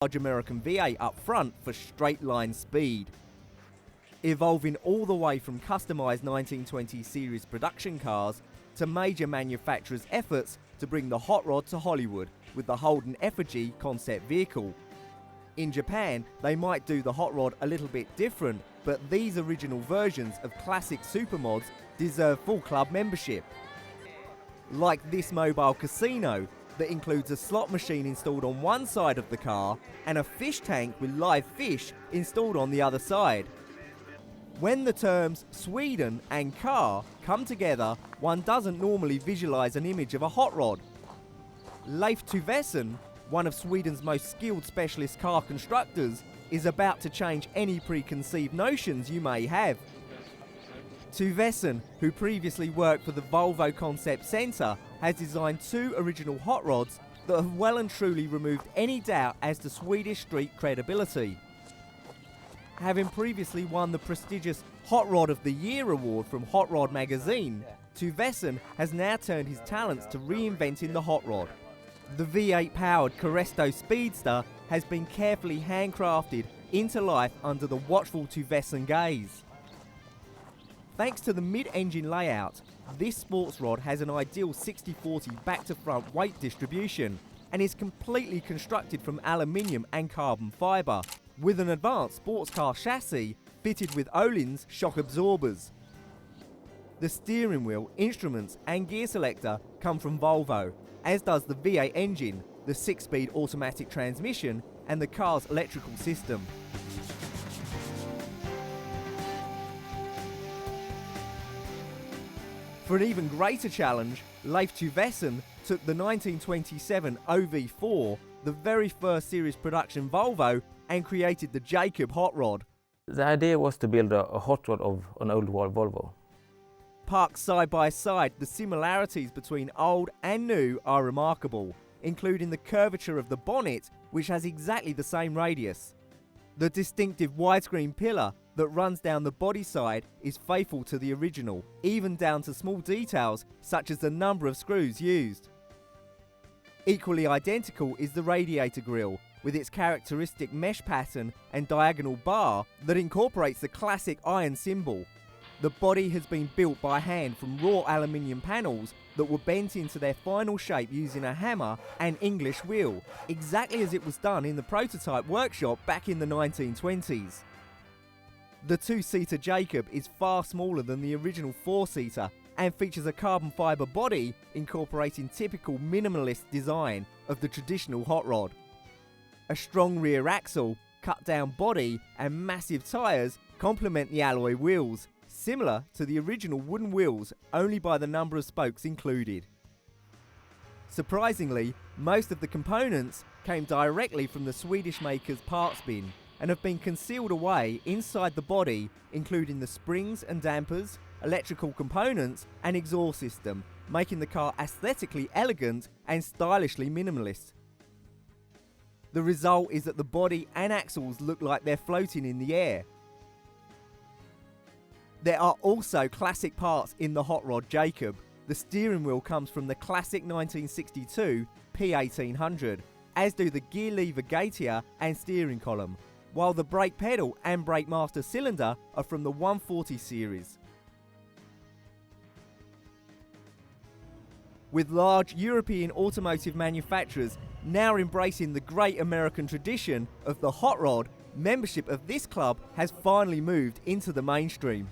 large American V8 up front for straight line speed. Evolving all the way from customised 1920 series production cars to major manufacturers' efforts to bring the hot rod to Hollywood with the Holden Effigy concept vehicle. In Japan, they might do the hot rod a little bit different, but these original versions of classic supermods deserve full club membership. Like this mobile casino that includes a slot machine installed on one side of the car and a fish tank with live fish installed on the other side. When the terms Sweden and car come together, one doesn't normally visualise an image of a hot rod. Leif Tuvesen, one of Sweden's most skilled specialist car constructors, is about to change any preconceived notions you may have. Tuvesen, who previously worked for the Volvo Concept Centre, has designed two original hot rods that have well and truly removed any doubt as to Swedish street credibility. Having previously won the prestigious Hot Rod of the Year award from Hot Rod magazine, Tuvesen has now turned his talents to reinventing the hot rod. The V8-powered Caresto Speedster has been carefully handcrafted into life under the watchful Tuvesen gaze. Thanks to the mid-engine layout, this sports rod has an ideal 60-40 back-to-front weight distribution and is completely constructed from aluminium and carbon fibre, with an advanced sports car chassis fitted with Öhlins shock absorbers. The steering wheel, instruments and gear selector come from Volvo, as does the V8 engine, the 6-speed automatic transmission and the car's electrical system. For an even greater challenge, Leif Tuvesen took the 1927 OV4, the very first series production Volvo, and created the Jacob hot rod. The idea was to build a hot rod of an old Volvo. Parked side by side, the similarities between old and new are remarkable, including the curvature of the bonnet, which has exactly the same radius. The distinctive widescreen pillar that runs down the body side is faithful to the original, even down to small details such as the number of screws used. Equally identical is the radiator grille, with its characteristic mesh pattern and diagonal bar that incorporates the classic iron symbol. The body has been built by hand from raw aluminium panels that were bent into their final shape using a hammer and English wheel, exactly as it was done in the prototype workshop back in the 1920s. The two-seater Jacob is far smaller than the original four-seater and features a carbon fibre body incorporating typical minimalist design of the traditional hot rod. A strong rear axle, cut-down body and massive tyres complement the alloy wheels, similar to the original wooden wheels only by the number of spokes included. Surprisingly, most of the components came directly from the Swedish maker's parts bin and have been concealed away inside the body, including the springs and dampers, electrical components and exhaust system, making the car aesthetically elegant and stylishly minimalist. The result is that the body and axles look like they're floating in the air. There are also classic parts in the hot rod Jacob. The steering wheel comes from the classic 1962 P1800, as do the gear lever gaiter and steering column, while the brake pedal and brake master cylinder are from the 140 series. With large European automotive manufacturers now embracing the great American tradition of the hot rod, membership of this club has finally moved into the mainstream.